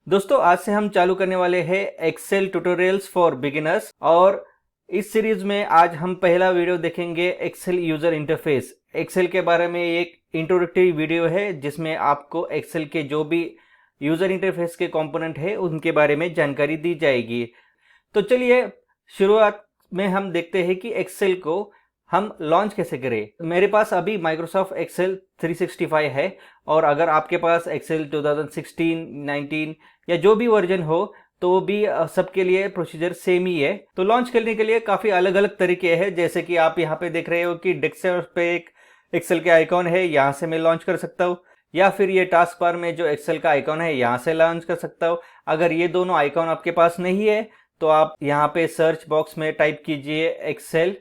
दोस्तों आज से हम चालू करने वाले हैं एक्सेल ट्यूटोरियल्स फॉर बिगिनर्स। और इस सीरीज में आज हम पहला वीडियो देखेंगे एक्सेल यूजर इंटरफेस। एक्सेल के बारे में एक इंट्रोडक्टरी वीडियो है जिसमें आपको एक्सेल के जो भी यूजर इंटरफेस के कंपोनेंट है उनके बारे में जानकारी दी जाएगी। तो चलिए शुरुआत में हम देखते हैं कि एक्सेल को हम लॉन्च कैसे करें। मेरे पास अभी माइक्रोसॉफ्ट एक्सेल 365 है और अगर आपके पास एक्सेल 2016, 19 या जो भी वर्जन हो तो वो भी सबके लिए प्रोसीजर सेम ही है। तो लॉन्च करने के लिए काफ़ी अलग अलग तरीके हैं, जैसे कि आप यहाँ पे देख रहे हो कि डेस्कटॉप पे एक एक्सेल के आइकॉन है, यहाँ से मैं लॉन्च कर सकता हूँ, या फिर ये टास्क बार में जो एक्सेल का आइकॉन है यहाँ से लॉन्च कर सकता हूँ। अगर ये दोनों आइकॉन आपके पास नहीं है तो आप यहाँ पे सर्च बॉक्स में टाइप कीजिए एक्सेल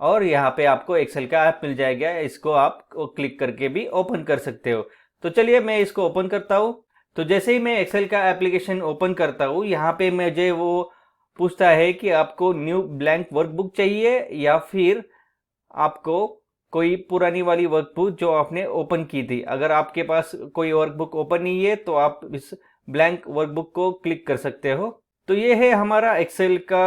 और यहाँ पे आपको एक्सेल का ऐप मिल जाएगा। इसको आप क्लिक करके भी ओपन कर सकते हो। तो चलिए मैं इसको ओपन करता हूँ। तो जैसे ही मैं एक्सेल का एप्लीकेशन ओपन करता हूँ यहाँ पे मुझे वो पूछता है कि आपको न्यू ब्लैंक वर्कबुक चाहिए या फिर आपको कोई पुरानी वाली वर्कबुक जो आपने ओपन की थी। अगर आपके पास कोई वर्कबुक ओपन नहीं है तो आप इस ब्लैंक वर्कबुक को क्लिक कर सकते हो। तो ये है हमारा एक्सेल का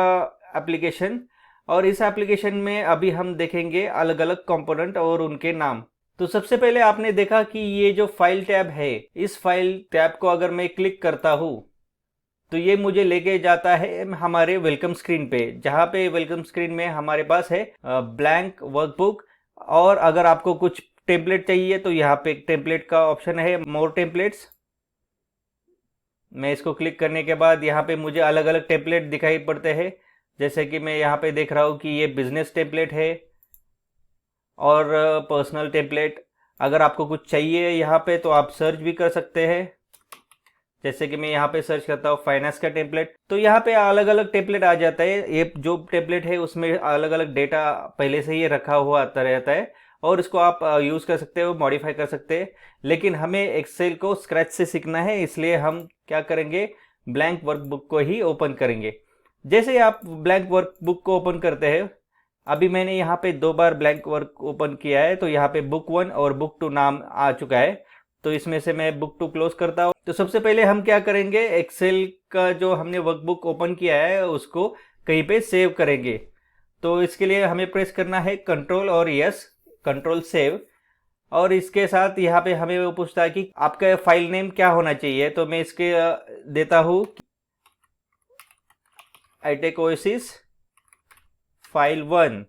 एप्लीकेशन और इस एप्लीकेशन में अभी हम देखेंगे अलग अलग कंपोनेंट और उनके नाम। तो सबसे पहले आपने देखा कि ये जो फाइल टैब है, इस फाइल टैब को अगर मैं क्लिक करता हूँ तो ये मुझे लेके जाता है हमारे वेलकम स्क्रीन पे, जहाँ पे वेलकम स्क्रीन में हमारे पास है ब्लैंक वर्कबुक। और अगर आपको कुछ टेम्पलेट चाहिए तो यहाँ पे टेम्पलेट का ऑप्शन है, मोर टेम्पलेट्स। मैं इसको क्लिक करने के बाद यहाँ पे मुझे अलग अलग टेम्पलेट दिखाई पड़ते हैं, जैसे कि मैं यहाँ पे देख रहा हूँ कि ये बिजनेस टेम्पलेट है और पर्सनल टेम्पलेट। अगर आपको कुछ चाहिए यहाँ पे तो आप सर्च भी कर सकते हैं, जैसे कि मैं यहाँ पे सर्च करता हूँ फाइनेंस का टेम्पलेट। तो यहाँ पे अलग अलग टेम्पलेट आ जाता है। ये जो टेम्पलेट है उसमें अलग अलग डेटा पहले से ही रखा हुआ आता रहता है और इसको आप यूज़ कर सकते हो, मॉडिफाई कर सकते हैं। लेकिन हमें एक्सेल को स्क्रैच से सीखना है, इसलिए हम क्या करेंगे, ब्लैंक वर्कबुक को ही ओपन करेंगे। जैसे आप ब्लैंक वर्कबुक को ओपन करते हैं, अभी मैंने यहाँ पे 2 बार ब्लैंक वर्क ओपन किया है तो यहाँ पे बुक 1 और बुक 2 नाम आ चुका है। तो इसमें से मैं बुक 2 क्लोज करता हूँ। तो सबसे पहले हम क्या करेंगे, एक्सेल का जो हमने वर्कबुक ओपन किया है उसको कहीं पे सेव करेंगे। तो इसके लिए हमें प्रेस करना है कंट्रोल और यस, कंट्रोल सेव। और इसके साथ यहाँ पे हमें वो पूछता है कि आपका फाइल नेम क्या होना चाहिए। तो मैं इसके देता हूँ आईटेक ओएसिस फाइल 1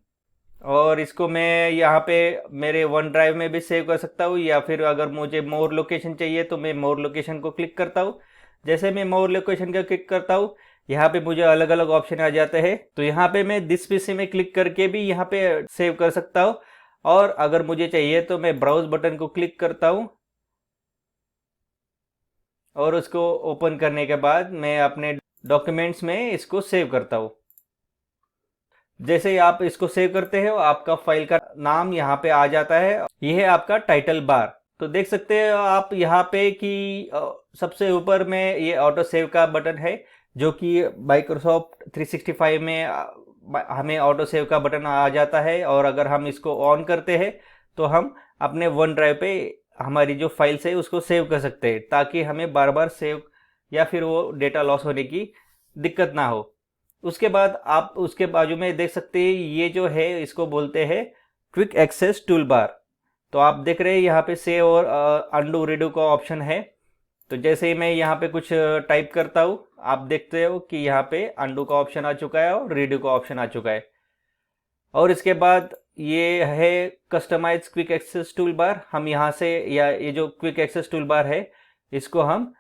और इसको मैं यहाँ पे मेरे वन ड्राइव में भी सेव कर सकता हूँ, या फिर अगर मुझे मोर लोकेशन चाहिए तो मैं मोर लोकेशन को क्लिक करता हूँ। जैसे मैं मोर लोकेशन का क्लिक करता हूँ यहाँ पे मुझे अलग अलग ऑप्शन आ जाते हैं। तो यहाँ पे मैं दिस पीसी में क्लिक करके भी यहाँ पे सेव कर सकता हूँ, और अगर मुझे चाहिए तो मैं ब्राउज बटन को क्लिक करता हूँ और उसको ओपन करने के बाद मैं अपने डॉक्यूमेंट्स में इसको सेव करता हूँ। जैसे ही आप इसको सेव करते हो आपका फाइल का नाम यहाँ पे आ जाता है। यह है आपका टाइटल बार। तो देख सकते हो आप यहाँ पे कि सबसे ऊपर में ये ऑटो सेव का बटन है, जो कि माइक्रोसॉफ्ट 365 में हमें ऑटो सेव का बटन आ जाता है। और अगर हम इसको ऑन करते हैं तो हम अपने वन ड्राइव पे हमारी जो फाइल्स है उसको सेव कर सकते हैं, ताकि हमें बार बार सेव या फिर वो डेटा लॉस होने की दिक्कत ना हो। उसके बाद आप उसके बाजू में देख सकते हैं ये जो है इसको बोलते हैं क्विक एक्सेस टूल बार। तो आप देख रहे हैं यहाँ पे सेव और अंडू रीडू का ऑप्शन है। तो जैसे ही मैं यहाँ पे कुछ टाइप करता हूँ आप देखते हो कि यहाँ पे अंडू का ऑप्शन आ चुका है और रीडू का ऑप्शन आ चुका है। और इसके बाद ये है customise quick access tool bar. हम यहाँ से, या ये जो क्विक एक्सेस टूल बार है इसको हम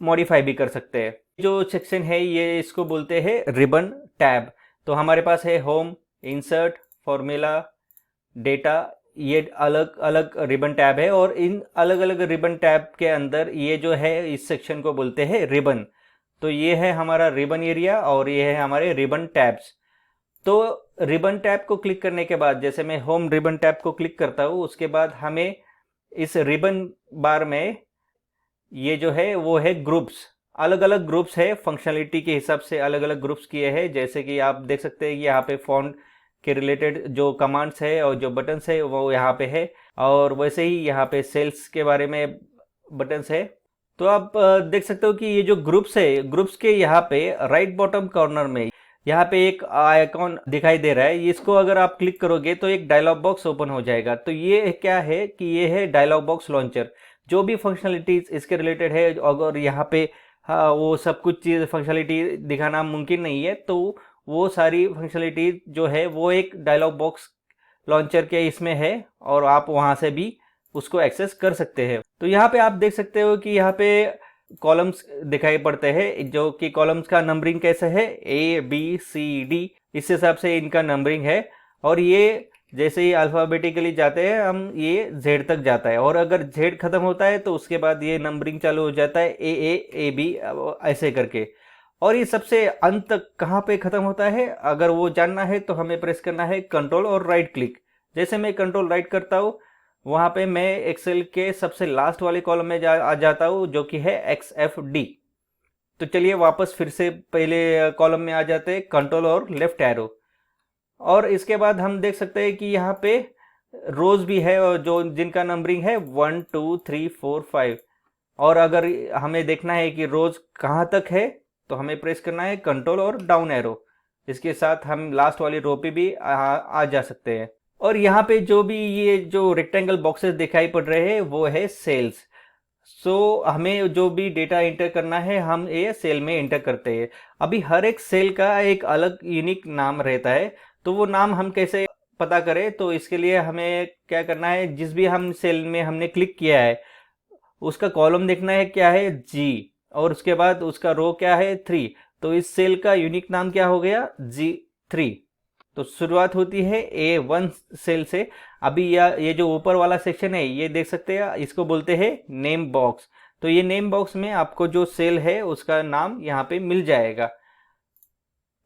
मॉडिफाई भी कर सकते हैं। जो सेक्शन है ये इसको बोलते हैं रिबन टैब। तो हमारे पास है होम, इंसर्ट, फॉर्मूला, डेटा, ये अलग अलग रिबन टैब है। और इन अलग अलग रिबन टैब के अंदर ये जो है इस सेक्शन को बोलते हैं रिबन। तो ये है हमारा रिबन एरिया और ये है हमारे रिबन टैब्स। तो रिबन टैब को क्लिक करने के बाद, जैसे मैं होम रिबन टैब को क्लिक करता हूँ, उसके बाद हमें इस रिबन बार में ये जो है वो है ग्रुप्स। अलग अलग ग्रुप्स है, फंक्शनलिटी के हिसाब से अलग अलग ग्रुप्स किए हैं। जैसे कि आप देख सकते हैं कि यहाँ पे फॉन्ट के रिलेटेड जो कमांड्स है और जो बटन्स है वो यहाँ पे है, और वैसे ही यहाँ पे सेल्स के बारे में बटन्स है। तो आप देख सकते हो कि ये जो ग्रुप्स है, ग्रुप्स के यहाँ पे राइट बॉटम कॉर्नर में यहाँ पे एक आइकॉन दिखाई दे रहा है। इसको अगर आप क्लिक करोगे तो एक डायलॉग बॉक्स ओपन हो जाएगा। तो ये क्या है कि ये है डायलॉग बॉक्स लॉन्चर। जो भी फंक्शनलिटीज इसके रिलेटेड है, अगर यहाँ पे हाँ वो सब कुछ चीज़ फंक्शनलिटी दिखाना मुमकिन नहीं है, तो वो सारी फंक्शनलिटी जो है वो एक डायलॉग बॉक्स लॉन्चर के इसमें है और आप वहाँ से भी उसको एक्सेस कर सकते हैं। तो यहाँ पे आप देख सकते हो कि यहाँ पे कॉलम्स दिखाई पड़ते हैं, जो कि कॉलम्स का नंबरिंग कैसे है, ABCD, इस हिसाब से इनका नंबरिंग है। और ये जैसे ही अल्फ़ाबेटिकली जाते हैं हम, ये Z तक जाता है, और अगर Z खत्म होता है तो उसके बाद ये नंबरिंग चालू हो जाता है AA, AB, ऐसे करके। और ये सबसे अंत तक कहाँ पे खत्म होता है, अगर वो जानना है तो हमें प्रेस करना है कंट्रोल और राइट क्लिक। जैसे मैं कंट्रोल राइट करता हूँ, वहाँ पे मैं एक्सेल के सबसे लास्ट वाले कॉलम में आ जाता हूँ, जो कि है XFD। तो चलिए वापस फिर से पहले कॉलम में आ जाते हैं, कंट्रोल और लेफ्ट एरो। और इसके बाद हम देख सकते हैं कि यहाँ पे रोज भी है, और जो जिनका नंबरिंग है 1 2 3 4 5। और अगर हमें देखना है कि रोज कहाँ तक है, तो हमें प्रेस करना है कंट्रोल और डाउन एरो। इसके साथ हम लास्ट वाली रो पे भी आ जा सकते हैं। और यहाँ पे जो भी ये जो रेक्टेंगल बॉक्सेस दिखाई पड़ रहे हैं वो है सेल्स। सो हमें जो भी डेटा इंटर करना है हम ये सेल में इंटर करते हैं। अभी हर एक सेल का एक अलग यूनिक नाम रहता है, तो वो नाम हम कैसे पता करें, तो इसके लिए हमें क्या करना है, जिस भी हम सेल में हमने क्लिक किया है उसका कॉलम देखना है क्या है, G, और उसके बाद उसका रो क्या है, 3। तो इस सेल का यूनिक नाम क्या हो गया, G3। तो शुरुआत होती है A1 सेल से। अभी ये जो ऊपर वाला सेक्शन है ये देख सकते हैं, इसको बोलते हैं नेम बॉक्स। तो ये नेम बॉक्स में आपको जो सेल है उसका नाम यहाँ पे मिल जाएगा।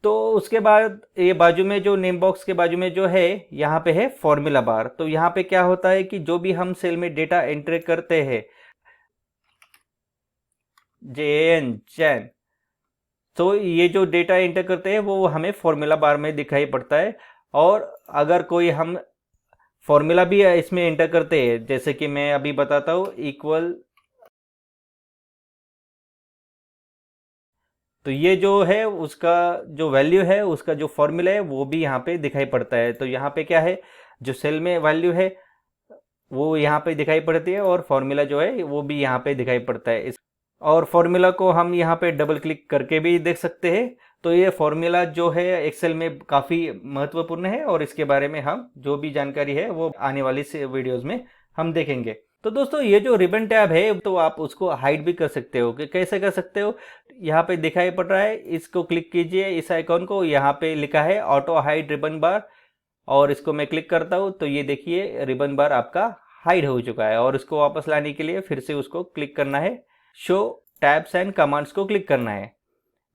तो उसके बाद ये बाजू में जो नेम बॉक्स के बाजू में जो है यहाँ पे है फॉर्मूला बार। तो यहाँ पे क्या होता है कि जो भी हम सेल में डेटा एंटर करते हैं, जैन, तो ये जो डेटा एंटर करते हैं वो हमें फॉर्मूला बार में दिखाई पड़ता है। और अगर कोई हम फॉर्मूला भी इसमें एंटर करते हैं, जैसे कि मैं अभी बताता हूँ, इक्वल, तो ये जो है उसका जो वैल्यू है, उसका जो फॉर्मूला है वो भी यहाँ पे दिखाई पड़ता है। तो यहाँ पे क्या है, जो सेल में वैल्यू है वो यहाँ पे दिखाई पड़ती है, और फॉर्मूला जो है वो भी यहाँ पे दिखाई पड़ता है। और फॉर्मूला को हम यहाँ पे डबल क्लिक करके भी देख सकते हैं। तो ये फॉर्मूला जो है एक्सेल में काफ़ी महत्वपूर्ण है, और इसके बारे में हम जो भी जानकारी है वो आने वाली वीडियोस में हम देखेंगे। तो दोस्तों ये जो रिबन टैब है तो आप उसको हाइड भी कर सकते हो। कि कैसे कर सकते हो, यहाँ पे दिखाई पड़ रहा है, इसको क्लिक कीजिए, इस आइकॉन को, यहाँ पे लिखा है ऑटो हाइड रिबन बार, और इसको मैं क्लिक करता हूँ तो ये देखिए रिबन बार आपका हाइड हो चुका है। और इसको वापस लाने के लिए फिर से उसको क्लिक करना है, शो टैब्स एंड कमांड्स को क्लिक करना है।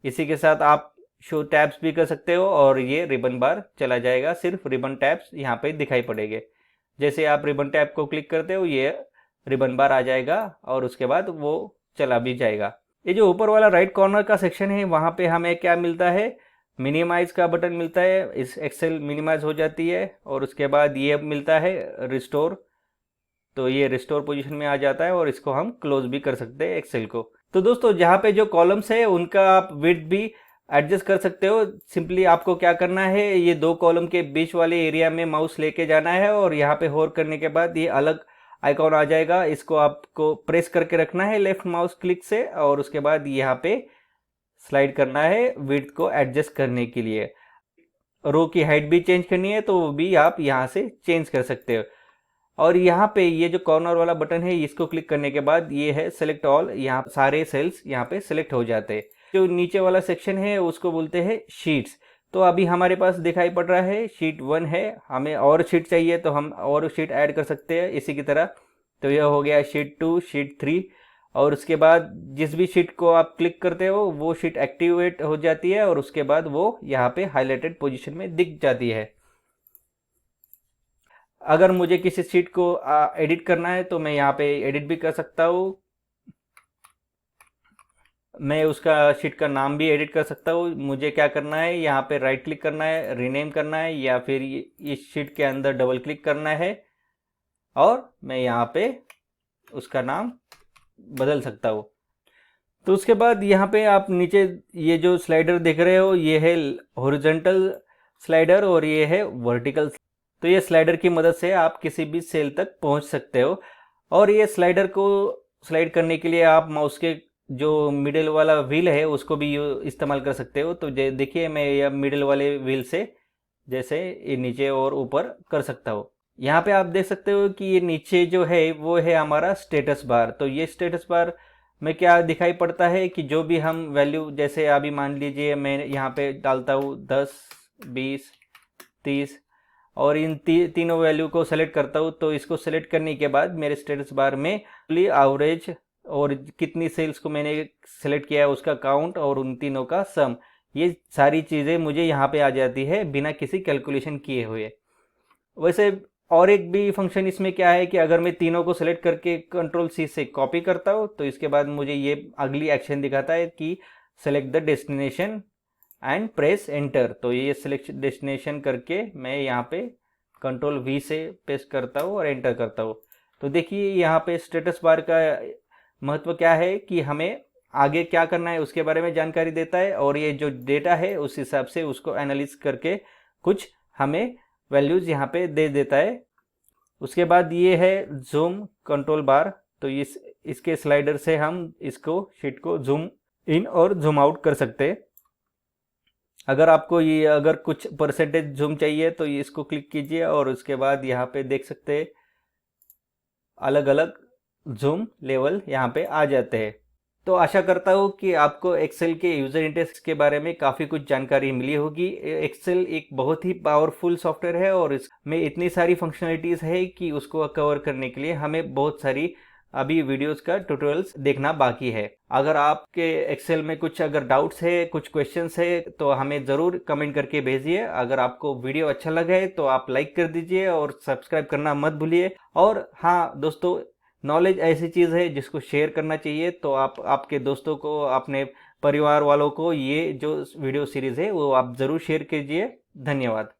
इसी के साथ आप शो टैब्स भी कर सकते हो, और ये रिबन बार चला जाएगा, सिर्फ रिबन टैब्स यहाँ पे दिखाई पड़ेंगे। जैसे आप रिबन टैब को क्लिक करते हो ये रिबन बार आ जाएगा, और उसके बाद वो चला भी जाएगा। ये जो ऊपर वाला राइट कॉर्नर का सेक्शन है वहाँ पे हमें क्या मिलता है, मिनिमाइज का बटन मिलता है। इस एक्सेल मिनिमाइज हो जाती है, और उसके बाद ये मिलता है रिस्टोर। तो ये रिस्टोर पोजीशन में आ जाता है, और इसको हम क्लोज भी कर सकते हैं एक्सेल को। तो दोस्तों जहाँ पे जो कॉलम्स है उनका आप विड्थ भी एडजस्ट कर सकते हो। सिंपली आपको क्या करना है, ये दो कॉलम के बीच वाले एरिया में माउस लेके जाना है, और यहाँ पे होल्ड करने के बाद ये अलग आइकॉन आ जाएगा। इसको आपको प्रेस करके रखना है लेफ्ट माउस क्लिक से, और उसके बाद यहाँ पे स्लाइड करना है विड्थ को एडजस्ट करने के लिए। रो की हाइट भी चेंज करनी है तो वो भी आप यहाँ से चेंज कर सकते हो। और यहाँ पे ये जो कॉर्नर वाला बटन है इसको क्लिक करने के बाद ये है सेलेक्ट ऑल, यहाँ सारे सेल्स यहाँ पे सेलेक्ट हो जाते हैं। जो नीचे वाला सेक्शन है उसको बोलते हैं शीट्स। तो अभी हमारे पास दिखाई पड़ रहा है शीट 1 है, हमें और शीट चाहिए तो हम और शीट ऐड कर सकते हैं इसी की तरह। तो यह हो गया शीट 2, शीट 3, और उसके बाद जिस भी शीट को आप क्लिक करते हो वो शीट एक्टिवेट हो जाती है, और उसके बाद वो यहाँ पे हाईलाइटेड पोजीशन में दिख जाती है। अगर मुझे किसी शीट को एडिट करना है तो मैं यहाँ पे एडिट भी कर सकता हूँ। मैं उसका शीट का नाम भी एडिट कर सकता हूँ। मुझे क्या करना है, यहाँ पे राइट क्लिक करना है, रीनेम करना है, या फिर इस शीट के अंदर डबल क्लिक करना है, और मैं यहाँ पे उसका नाम बदल सकता हूँ। तो उसके बाद यहाँ पे आप नीचे ये जो स्लाइडर देख रहे हो ये है हॉरिजॉन्टल स्लाइडर और ये है वर्टिकल। तो ये स्लाइडर की मदद से आप किसी भी सेल तक पहुंच सकते हो। और ये स्लाइडर को स्लाइड करने के लिए आप माउस के जो मिडिल वाला व्हील है उसको भी इस्तेमाल कर सकते हो। तो देखिए मैं ये मिडिल वाले व्हील से जैसे ये नीचे और ऊपर कर सकता हूँ। यहाँ पे आप देख सकते हो कि ये नीचे जो है वो है हमारा स्टेटस बार। तो ये स्टेटस बार में क्या दिखाई पड़ता है कि जो भी हम वैल्यू, जैसे अभी मान लीजिए मैं यहाँ पे डालता हूँ 10, 20, 30 और इन तीनों वैल्यू को सेलेक्ट करता हूँ। तो इसको सेलेक्ट करने के बाद मेरे स्टेटस बार में एवरेज और कितनी सेल्स को मैंने सेलेक्ट किया है उसका काउंट और उन तीनों का सम, ये सारी चीज़ें मुझे यहाँ पे आ जाती है बिना किसी कैलकुलेशन किए हुए। वैसे और एक भी फंक्शन इसमें क्या है कि अगर मैं तीनों को सेलेक्ट करके कंट्रोल सी से कॉपी करता हूँ तो इसके बाद मुझे ये अगली एक्शन दिखाता है कि select the destination and press enter. तो ये सिलेक्ट डेस्टिनेशन करके मैं यहाँ पे कंट्रोल वी से पेस्ट करता हूँ और एंटर करता हूँ। तो देखिए यहाँ पे स्टेटस बार का महत्व क्या है कि हमें आगे क्या करना है उसके बारे में जानकारी देता है और ये जो डेटा है उस हिसाब से उसको एनालिसिस करके कुछ हमें वैल्यूज यहाँ पे दे देता है। उसके बाद ये है जूम कंट्रोल बार। तो इसके स्लाइडर से हम इसको शीट को जूम इन और जूम आउट कर सकते हैं। अगर आपको ये अगर कुछ परसेंटेज जूम चाहिए तो इसको क्लिक कीजिए और उसके बाद यहाँ पे देख सकते हैं अलग अलग जूम लेवल यहाँ पे आ जाते हैं। तो आशा करता हूँ कि आपको एक्सेल के यूज़र इंटरफेस के बारे में काफ़ी कुछ जानकारी मिली होगी। एक्सेल एक बहुत ही पावरफुल सॉफ्टवेयर है और इसमें इतनी सारी फंक्शनलिटीज़ है कि उसको कवर करने के लिए हमें बहुत सारी अभी वीडियोस का ट्यूटोरियल्स देखना बाकी है। अगर आपके एक्सेल में कुछ अगर डाउट्स है, कुछ क्वेश्चंस है तो हमें ज़रूर कमेंट करके भेजिए। अगर आपको वीडियो अच्छा लगा है तो आप लाइक कर दीजिए और सब्सक्राइब करना मत भूलिए। और हाँ दोस्तों, नॉलेज ऐसी चीज़ है जिसको शेयर करना चाहिए। तो आप आपके दोस्तों को, अपने परिवार वालों को ये जो वीडियो सीरीज़ है वो आप ज़रूर शेयर कीजिए। धन्यवाद।